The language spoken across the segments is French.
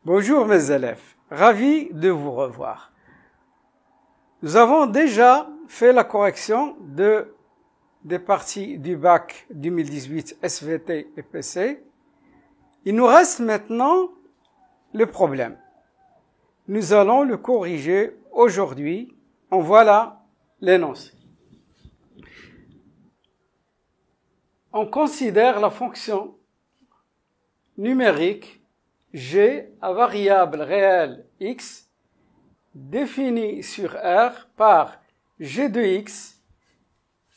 Bonjour mes élèves, ravi de vous revoir. Nous avons déjà fait la correction des parties du bac 2018 SVT et PC. Il nous reste maintenant le problème. Nous allons le corriger aujourd'hui. En voilà l'énoncé. On considère la fonction numérique g à variable réelle x définie sur R par g de x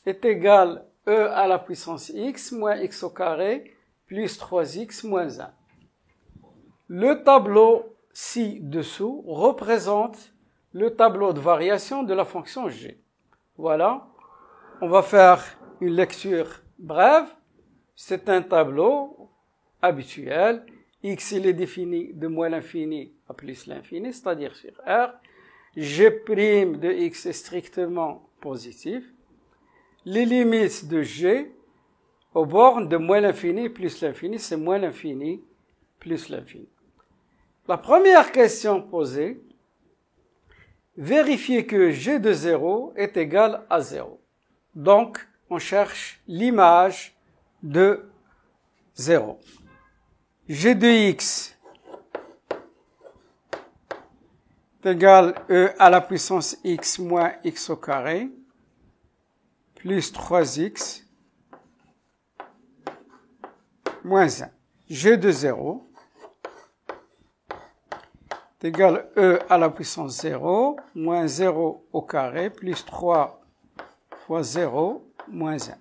est égal e à la puissance x moins x au carré plus 3x moins 1. Le tableau ci-dessous représente le tableau de variation de la fonction g. Voilà, on va faire une lecture brève. C'est un tableau habituel. X, il est défini de moins l'infini à plus l'infini, c'est-à-dire sur R. G' de x est strictement positif. Les limites de G aux bornes de moins l'infini plus l'infini, c'est moins l'infini plus l'infini. La première question posée, vérifier que G de 0 est égal à 0. Donc, on cherche l'image de 0. G de x est égal à e à la puissance x moins x au carré plus 3x moins 1. G de 0 est égal à e à la puissance 0 moins 0 au carré plus 3 fois 0 moins 1.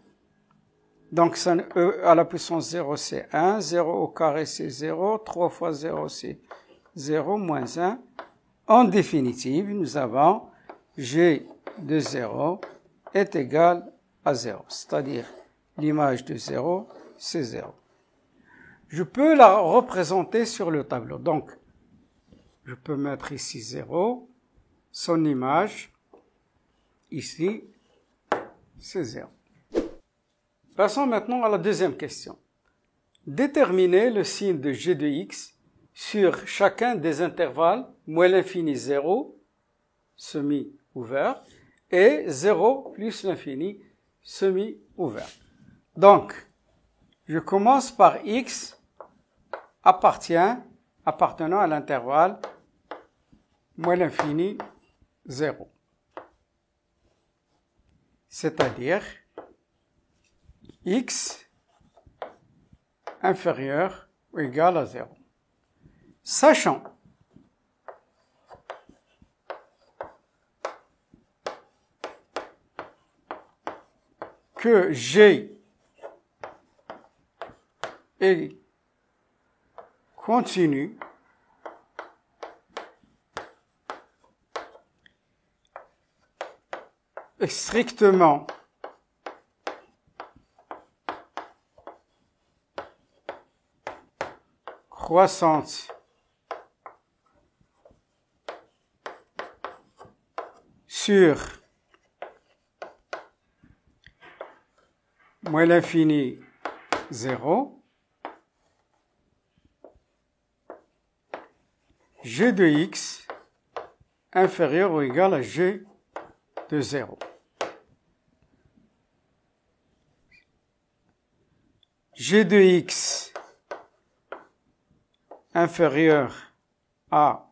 Donc, e à la puissance 0, c'est 1, 0 au carré, c'est 0, 3 fois 0, c'est 0, moins 1. En définitive, nous avons g de 0 est égal à 0, c'est-à-dire l'image de 0, c'est 0. Je peux la représenter sur le tableau. Donc, je peux mettre ici 0, son image, ici, c'est 0. Passons maintenant à la deuxième question. Déterminer le signe de g de x sur chacun des intervalles moins l'infini 0, semi-ouvert, et 0 plus l'infini, semi-ouvert. Donc, je commence par x appartenant à l'intervalle moins l'infini 0. C'est-à-dire x inférieur ou égal à 0. Sachant que g est continu, est strictement croissante sur moins l'infini 0, g de x inférieur ou égal à g de 0. G de x inférieur à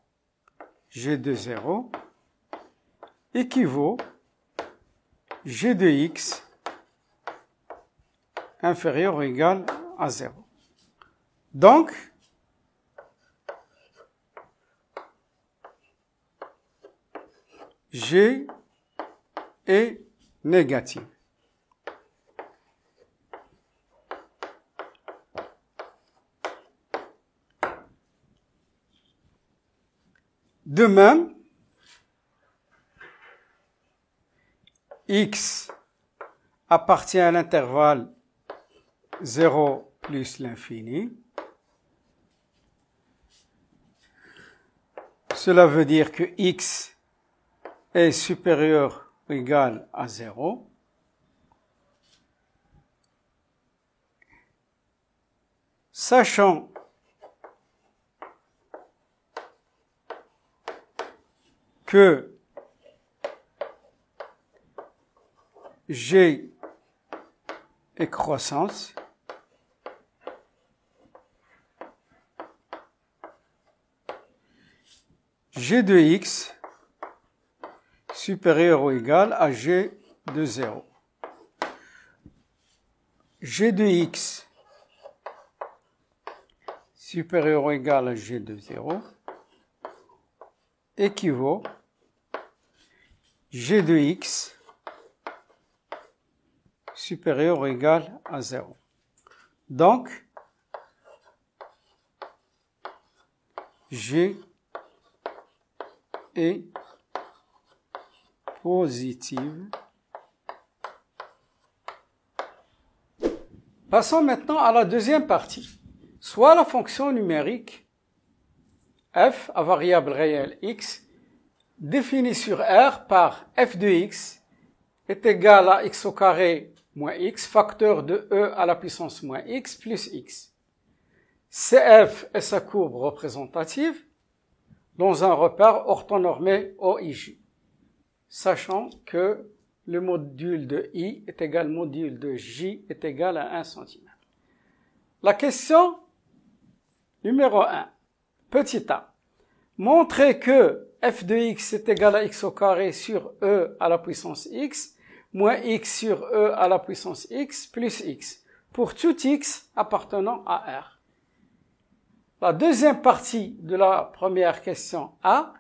g de 0 équivaut g de x inférieur ou égal à 0. Donc, g est négatif. De même, x appartient à l'intervalle 0 plus l'infini. Cela veut dire que x est supérieur ou égal à 0. Sachant que G est croissante, G de X supérieur ou égal à G de 0. G de X supérieur ou égal à G de 0 équivaut G de X supérieur ou égal à 0. Donc, G est positive. Passons maintenant à la deuxième partie. Soit la fonction numérique f à variable réelle x définie sur R par f de x est égal à x au carré moins x, facteur de e à la puissance moins x plus x. CF est sa courbe représentative dans un repère orthonormé OIJ, sachant que le module de I est égal au module de J est égal à 1 cm. La question numéro 1, petit a. Montrer que f de x est égal à x au carré sur e à la puissance x, moins x sur e à la puissance x plus x, pour tout x appartenant à R. La deuxième partie de la première question A,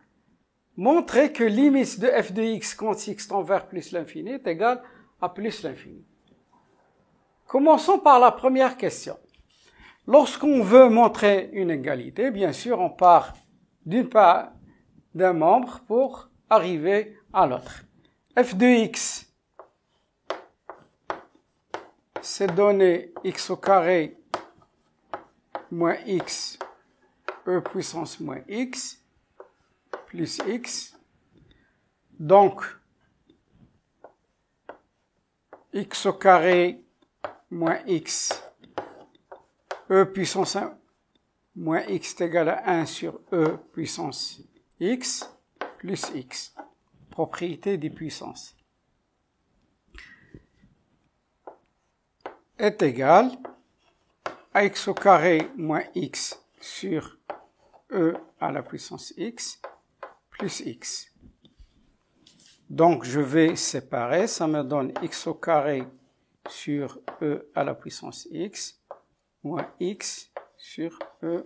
montrer que limite de f de x quand x tend vers plus l'infini est égale à plus l'infini. Commençons par la première question. Lorsqu'on veut montrer une égalité, bien sûr, on part d'un membre pour arriver à l'autre. F de x, c'est donné x au carré moins x, e puissance moins x, plus x. Donc, x au carré moins x, e puissance 1 moins x est égal à 1 sur e puissance x plus x. Propriété des puissances. Est égal à x au carré moins x sur e à la puissance x plus x. Donc, je vais séparer, ça me donne x au carré sur e à la puissance x moins x sur e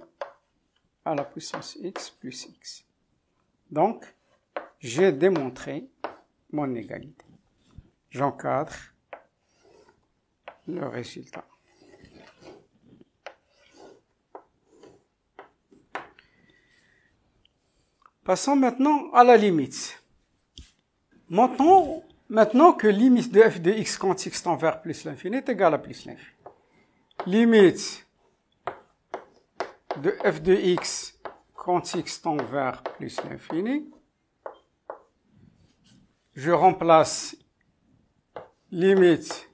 à la puissance x plus x. Donc, j'ai démontré mon égalité. J'encadre le résultat. Passons maintenant à la limite. Maintenant que limite de f de x quand x tend vers plus l'infini est égale à plus l'infini. Limite de f de x quand x tend vers plus l'infini. Je remplace limite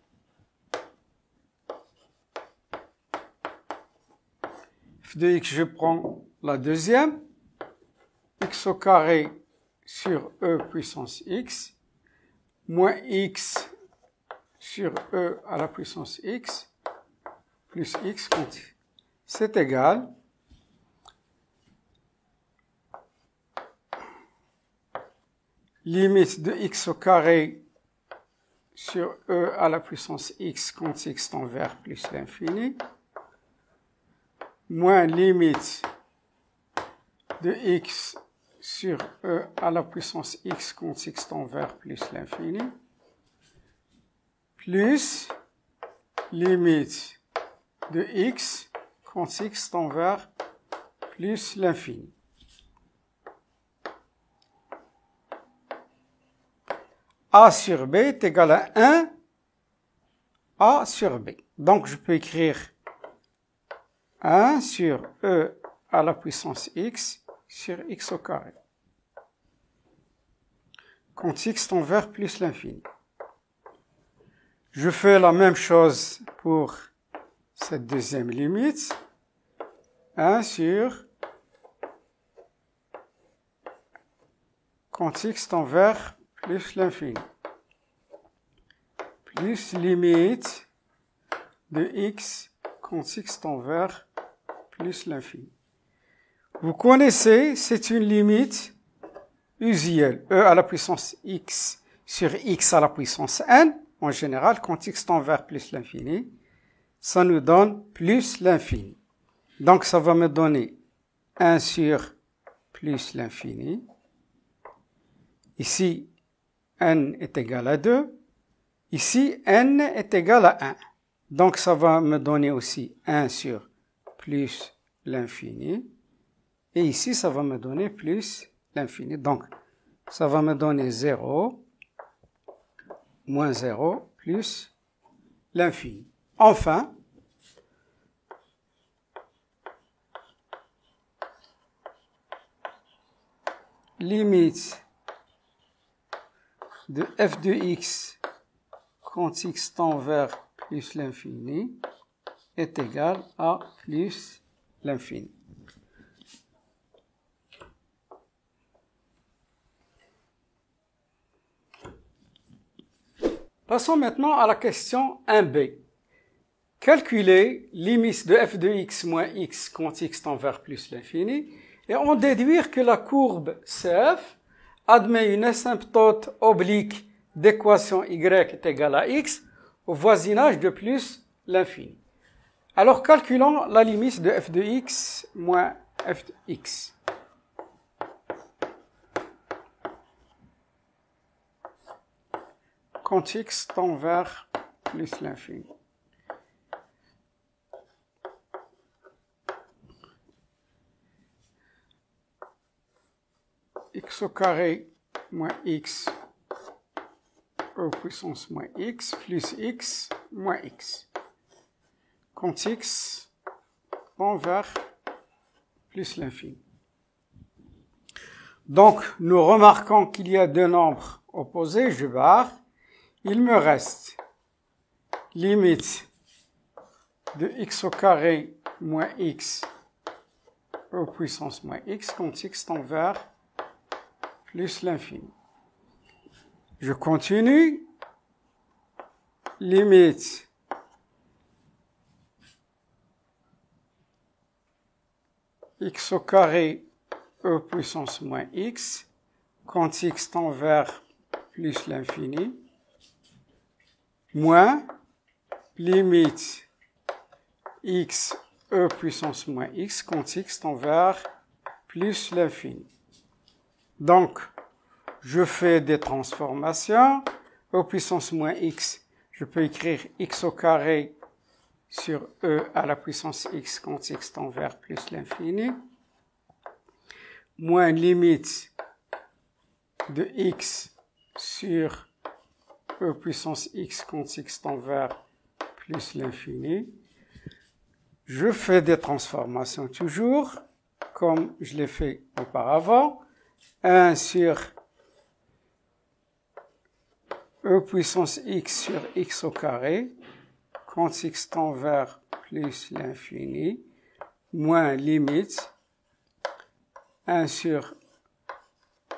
f de x, je prends la deuxième, x au carré sur e puissance x, moins x sur e à la puissance x, plus x continu. C'est égal limite de x au carré sur e à la puissance x quand x tend vers plus l'infini, moins limite de x sur e à la puissance x quand x tend vers plus l'infini, plus limite de x quand x tend vers plus l'infini. A sur B est égal à 1 A sur B. Donc, je peux écrire 1 sur E à la puissance x sur x au carré. Quand x tend vers plus l'infini. Je fais la même chose pour cette deuxième limite. 1 sur quand x tend vers plus l'infini, plus limite de x quand x tend vers plus l'infini. Vous connaissez, c'est une limite usuelle, e à la puissance x sur x à la puissance n, en général, quand x tend vers plus l'infini, ça nous donne plus l'infini. Donc, ça va me donner 1 sur plus l'infini. Ici, n est égal à 2. Ici, n est égal à 1. Donc, ça va me donner aussi 1 sur plus l'infini. Et ici, ça va me donner plus l'infini. Donc, ça va me donner 0, moins 0, plus l'infini. Enfin, limite de f de x quand x tend vers plus l'infini est égal à plus l'infini. Passons maintenant à la question 1b. Calculer limite de f de x moins x quand x tend vers plus l'infini et en déduire que la courbe CF admet une asymptote oblique d'équation y est égale à x au voisinage de plus l'infini. Alors calculons la limite de f de x moins f de x. Quand x tend vers plus l'infini. X au carré moins x au puissance moins x plus x moins x. Quand x tend vers plus l'infini. Donc, nous remarquons qu'il y a deux nombres opposés, je barre. Il me reste limite de x au carré moins x au puissance moins x quand x tend vers plus l'infini. Je continue. Limite x au carré au puissance moins x quand x tend vers plus l'infini moins limite x e puissance moins x quand x tend vers plus l'infini. Donc, je fais des transformations. Au puissance moins x, je peux écrire x au carré sur e à la puissance x quand x tend vers plus l'infini, moins limite de x sur e puissance x quand x tend vers plus l'infini. Je fais des transformations toujours, comme je l'ai fait auparavant. 1 sur e puissance x sur x au carré, quand x tend vers plus l'infini, moins limite 1 sur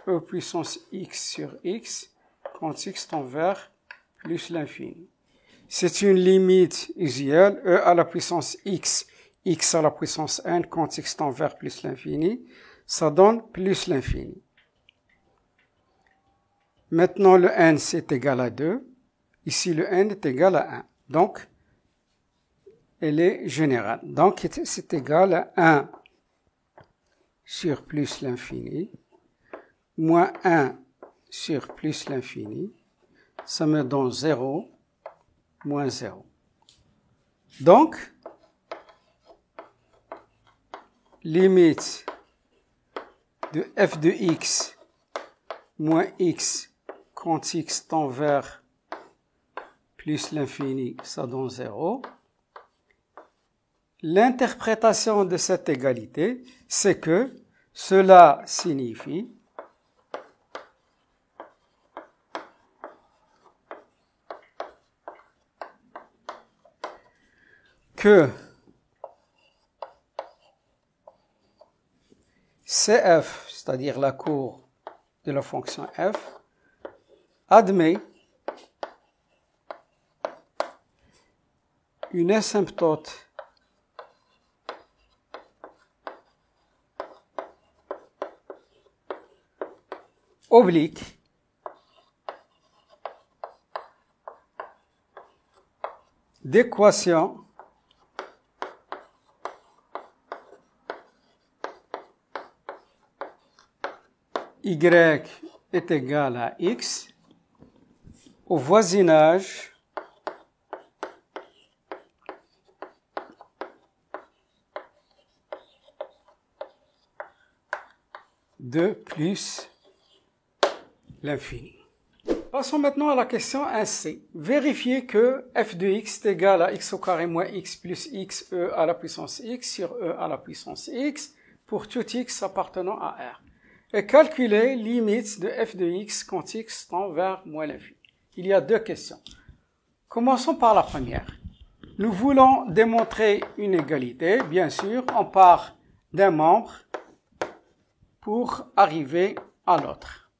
e puissance x sur x, quand x tend vers plus l'infini. C'est une limite usuelle, e à la puissance x, x à la puissance n, quand x tend vers plus l'infini, ça donne plus l'infini. Maintenant, le n, c'est égal à 2. Ici, le n est égal à 1. Donc, elle est générale. Donc, c'est égal à 1 sur plus l'infini, moins 1 sur plus l'infini. Ça me donne 0, moins 0. Donc, limite de f de x moins x quand x tend vers plus l'infini, ça donne 0. L'interprétation de cette égalité, c'est que cela signifie que CF, c'est-à-dire la courbe de la fonction f admet une asymptote oblique d'équation y est égal à x au voisinage de plus l'infini. Passons maintenant à la question 1c. Vérifiez que f de x est égal à x au carré moins x plus x e à la puissance x sur e à la puissance x pour tout x appartenant à R. Et calculer limite de f de x quand x tend vers moins l'infini. Il y a deux questions. Commençons par la première. Nous voulons démontrer une égalité. Bien sûr, on part d'un membre pour arriver à l'autre.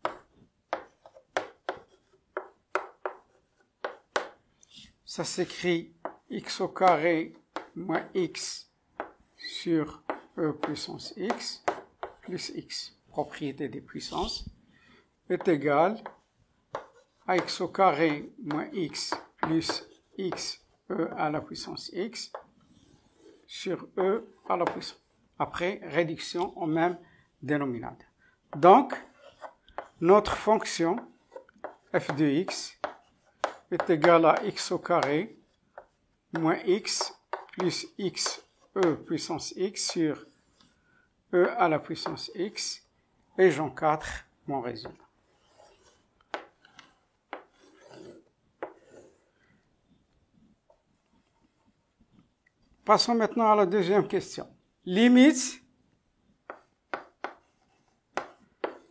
Ça s'écrit x au carré moins x sur e puissance x plus x, propriété des puissances, est égal à x au carré moins x plus x e à la puissance x sur e à la puissance. Après, réduction au même dénominateur. Donc, notre fonction f de x est égal à x au carré moins x plus x e puissance x sur e à la puissance x et j'encadre mon résultat. Passons maintenant à la deuxième question. Limite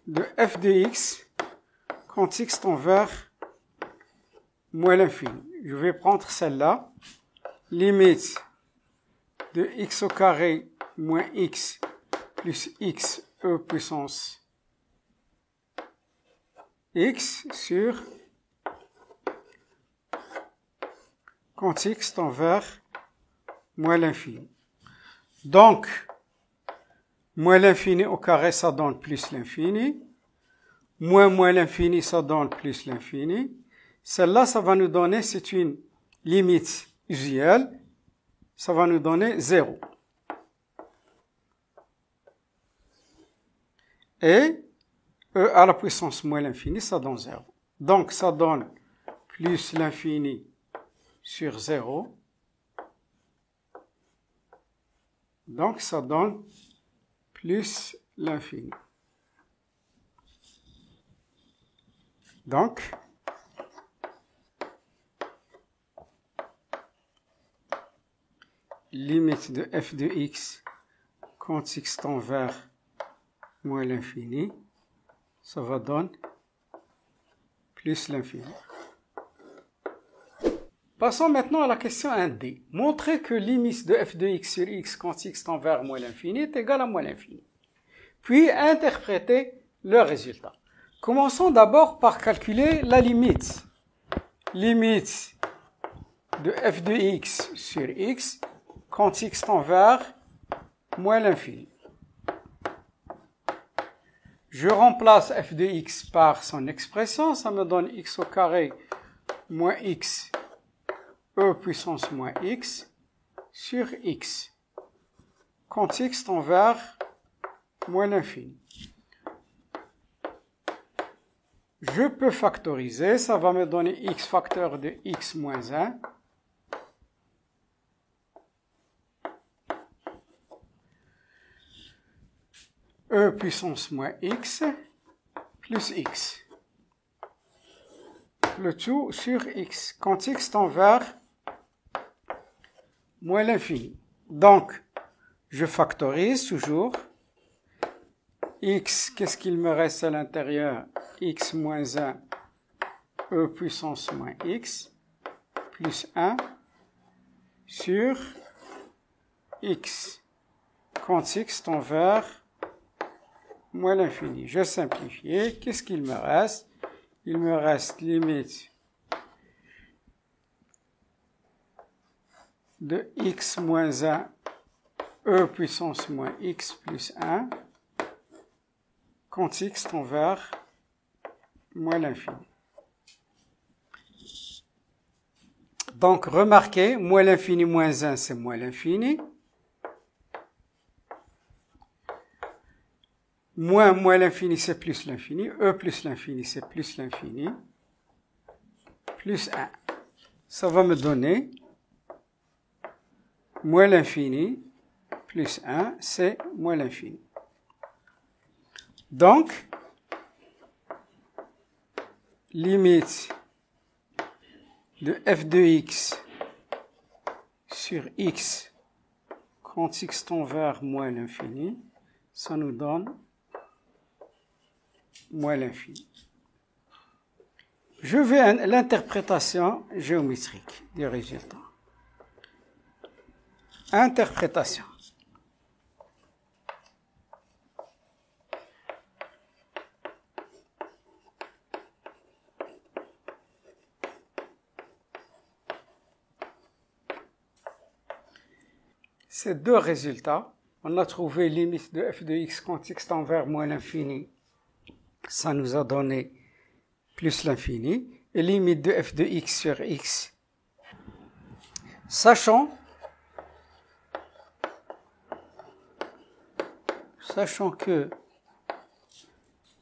de f de x quand x tend vers moins l'infini. Je vais prendre celle-là. Limite de x au carré moins x plus x e puissance x sur quand x tend vers moins l'infini. Donc, moins l'infini au carré, ça donne plus l'infini. Moins l'infini, ça donne plus l'infini. Celle-là, ça va nous donner, c'est une limite usuelle, ça va nous donner 0. Et e à la puissance moins l'infini, ça donne 0. Donc, ça donne plus l'infini sur 0. Donc, ça donne plus l'infini. Donc, limite de f de x quand x tend vers moins l'infini, ça va donner plus l'infini. Passons maintenant à la question 1D. Montrez que limite de f de x sur x quand x tend vers moins l'infini est égal à moins l'infini. Puis interprétez le résultat. Commençons d'abord par calculer la limite. Limite de f de x sur x quand x tend vers moins l'infini. Je remplace f de x par son expression, ça me donne x au carré moins x e puissance moins x sur x quand x tend vers moins l'infini. Je peux factoriser, ça va me donner x facteur de x moins 1 e puissance moins x plus x. Le tout sur x, quand x tend vers moins l'infini. Donc, je factorise toujours. X, qu'est-ce qu'il me reste à l'intérieur? X moins 1, e puissance moins x, plus 1, sur x, quand x tend vers moins l'infini. Je simplifie. Qu'est-ce qu'il me reste? Il me reste limite de x moins 1, e puissance moins x plus 1, quand x tend vers moins l'infini. Donc, remarquez, moins l'infini moins 1, c'est moins l'infini. Moins l'infini, c'est plus l'infini. E plus l'infini, c'est plus l'infini. Plus 1. Ça va me donner moins l'infini plus 1, c'est moins l'infini. Donc, limite de f de x sur x quand x tend vers moins l'infini, ça nous donne moins l'infini. Je vais à l'interprétation géométrique des résultats. Interprétation. Ces deux résultats, on a trouvé limite de f de x quand x tend vers moins l'infini, ça nous a donné plus l'infini, et limite de f de x sur x, sachant que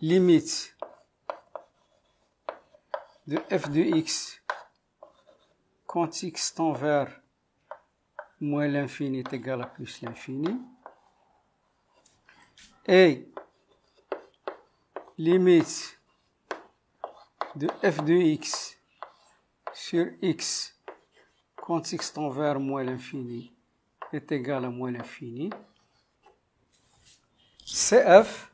limite de f de x quand x tend vers moins l'infini est égal à plus l'infini, et limite de f de x sur x quand x tend vers moins l'infini est égal à moins l'infini, CF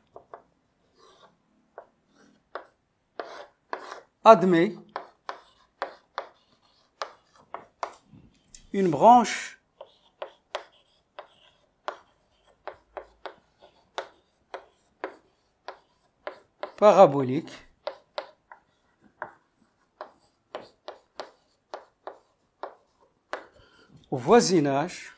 admet une branche parabolique au voisinage